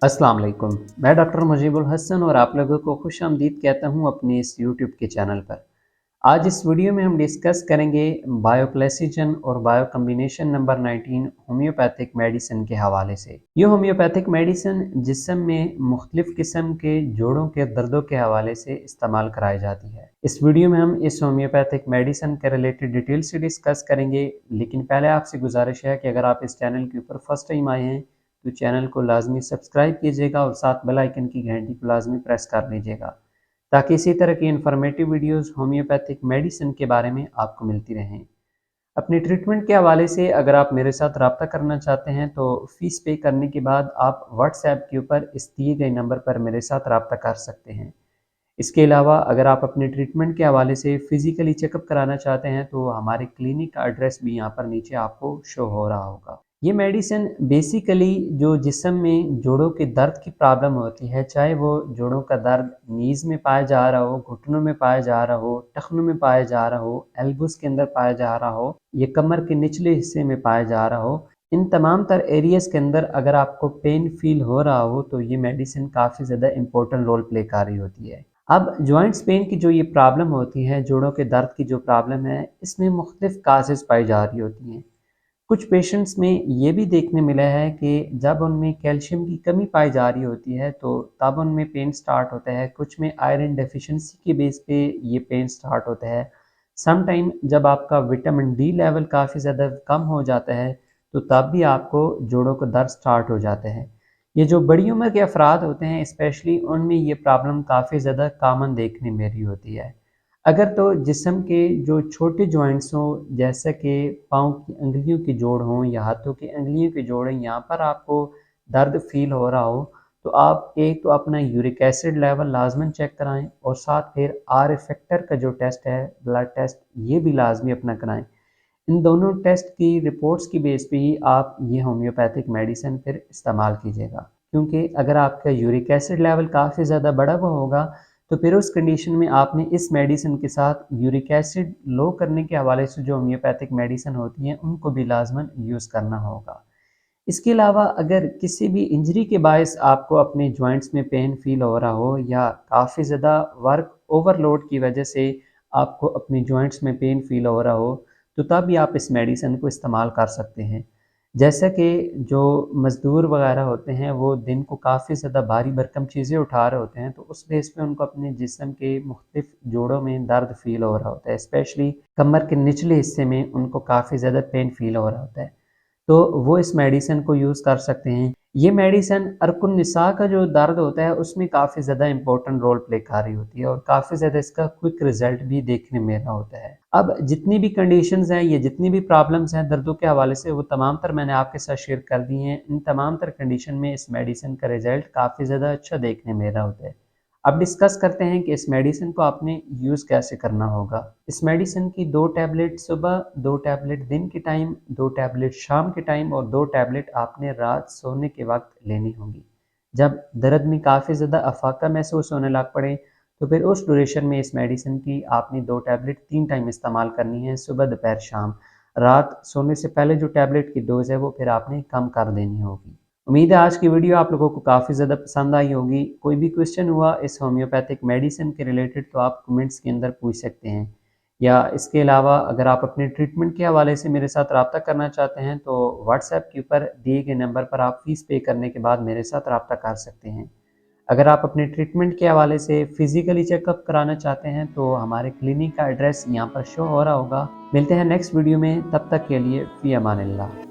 अस्सलाम वालेकुम। मैं डॉक्टर मुजीबुल हसन और आप लोगों को खुश आमदीद कहता हूँ अपने इस यूट्यूब के चैनल पर। आज इस वीडियो में हम डिस्कस करेंगे बायोप्लेसिजन और bio combination number 19 homeopathic medicine के हवाले से। ये होम्योपैथिक मेडिसिन जिस्म में मुख्तलिफ किस्म के जोड़ों के दर्दों के हवाले से इस्तेमाल कराई जाती है। इस वीडियो में हम इस होम्योपैथिक मेडिसिन के रिलेटेड डिटेल से डिस्कस करेंगे, लेकिन पहले आपसे गुजारिश है कि अगर आप इस चैनल के ऊपर फर्स्ट टाइम आए हैं तो चैनल को लाजमी सब्सक्राइब कीजिएगा और साथ बेल आइकन की घंटी को लाजमी प्रेस कर लीजिएगा ताकि इसी तरह की इन्फॉर्मेटिव वीडियोस होम्योपैथिक मेडिसिन के बारे में आपको मिलती रहें। अपने ट्रीटमेंट के हवाले से अगर आप मेरे साथ रब्ता करना चाहते हैं तो फ़ीस पे करने के बाद आप व्हाट्सएप के ऊपर इस दिए गए नंबर पर मेरे साथ रब्ता कर सकते हैं। इसके अलावा अगर आप अपने ट्रीटमेंट के हवाले से फ़िज़िकली चेकअप कराना चाहते हैं तो हमारे क्लिनिक का एड्रेस भी यहाँ पर नीचे आपको शो हो रहा होगा। ये मेडिसिन बेसिकली जो जिस्म में जोड़ों के दर्द की प्रॉब्लम होती है, चाहे वो जोड़ों का दर्द नीज़ में पाया जा रहा हो, घुटनों में पाया जा रहा हो, टखनों में पाया जा रहा हो, एल्बोस के अंदर पाया जा रहा हो, ये कमर के निचले हिस्से में पाया जा रहा हो, इन तमाम तर एरियाज़ के अंदर अगर आपको पेन फील हो रहा हो तो ये मेडिसिन काफ़ी ज़्यादा इंपॉर्टेंट रोल प्ले कर रही होती है। अब जॉइंट्स पेन की जो ये प्रॉब्लम होती है, जोड़ों के दर्द की जो प्रॉब्लम है, इसमें मुख्तलिफ काजेज़ पाई जा रही होती हैं। कुछ पेशेंट्स में ये भी देखने मिला है कि जब उनमें कैल्शियम की कमी पाई जा रही होती है तो तब उनमें पेन स्टार्ट होता है। कुछ में आयरन डेफिशिएंसी की बेस पे ये पेन स्टार्ट होता है। सम टाइम जब आपका विटामिन डी लेवल काफ़ी ज़्यादा कम हो जाता है तो तब भी आपको जोड़ों का दर्द स्टार्ट हो जाता है। ये जो बड़ी उम्र के अफराद होते हैं स्पेशली उनमें ये प्रॉब्लम काफ़ी ज़्यादा कॉमन देखने में रही होती है। अगर तो जिस्म के जो छोटे जॉइंट्स हों, जैसे कि पाँव की अंगुलियों के जोड़ हों या हाथों की अंगुलियों के जोड़ हैं, यहाँ पर आपको दर्द फ़ील हो रहा हो, तो आप एक तो अपना यूरिक एसिड लेवल लाज़मन चेक कराएँ और साथ फिर आर फैक्टर का जो टेस्ट है, ब्लड टेस्ट, ये भी लाज़मी अपना कराएँ। इन दोनों टेस्ट की रिपोर्ट्स की बेस पे ही आप ये होम्योपैथिक मेडिसिन फिर इस्तेमाल कीजिएगा, क्योंकि अगर आपका यूरिक एसिड लेवल काफ़ी ज़्यादा बढ़ा हुआ होगा तो फिर उस कंडीशन में आपने इस मेडिसिन के साथ यूरिक एसिड लो करने के हवाले से जो होम्योपैथिक मेडिसिन होती हैं उनको भी लाजमन यूज़ करना होगा। इसके अलावा अगर किसी भी इंजरी के बायस आपको अपने जॉइंट्स में पेन फील हो रहा हो या काफ़ी ज़्यादा वर्क ओवरलोड की वजह से आपको अपने जॉइंट्स में पेन फील हो रहा हो तो तब भी आप इस मेडिसिन को इस्तेमाल कर सकते हैं। जैसे कि जो मज़दूर वगैरह होते हैं वो दिन को काफ़ी ज़्यादा भारी भरकम चीज़ें उठा रहे होते हैं तो उस बेस पे उनको अपने जिस्म के मुख्तलिफ जोड़ों में दर्द फील हो रहा होता है, स्पेशली कमर के निचले हिस्से में उनको काफ़ी ज़्यादा पेन फील हो रहा होता है। तो वो इस मेडिसिन को यूज़ कर सकते हैं। ये मेडिसिन अर्कुन निसा का जो दर्द होता है उसमें काफ़ी ज़्यादा इम्पोर्टेंट रोल प्ले कर रही होती है और काफ़ी ज़्यादा इसका क्विक रिज़ल्ट भी देखने में रहा होता है। अब जितनी भी कंडीशंस हैं, ये जितनी भी प्रॉब्लम्स हैं दर्दों के हवाले से वो तमाम तर मैंने आपके साथ शेयर कर दी हैं। इन तमाम तर कंडीशन में इस मेडिसिन का रिज़ल्ट काफ़ी ज़्यादा अच्छा देखने में रहा होता है। अब डिस्कस करते हैं कि इस मेडिसिन को आपने यूज़ कैसे करना होगा। इस मेडिसिन की 2 टैबलेट सुबह, 2 टैबलेट दिन के टाइम, 2 टैबलेट शाम के टाइम और 2 टैबलेट आपने रात सोने के वक़्त लेनी होगी। जब दर्द में काफ़ी ज़्यादा अफ़ाक़ा महसूस होने लग पड़े, तो फिर उस ड्यूरेशन में इस मेडिसिन की आपने 2 टैबलेट 3 टाइम इस्तेमाल करनी है, सुबह, दोपहर, शाम। रात सोने से पहले जो टैबलेट की डोज़ है वो फिर आपने कम कर देनी होगी। उम्मीद है आज की वीडियो आप लोगों को काफ़ी ज़्यादा पसंद आई होगी। कोई भी क्वेश्चन हुआ इस होम्योपैथिक मेडिसिन के रिलेटेड तो आप कमेंट्स के अंदर पूछ सकते हैं, या इसके अलावा अगर आप अपने ट्रीटमेंट के हवाले से मेरे साथ रब्ता करना चाहते हैं तो व्हाट्सएप के ऊपर दिए गए नंबर पर आप फ़ीस पे करने के बाद मेरे साथ रब्ता कर सकते हैं। अगर आप अपने ट्रीटमेंट के हवाले से फ़िज़िकली चेकअप कराना चाहते हैं तो हमारे क्लिनिक का एड्रेस यहाँ पर शो हो रहा होगा। मिलते हैं नेक्स्ट वीडियो में, तब तक के लिए फ़ी अमानिल्लाह।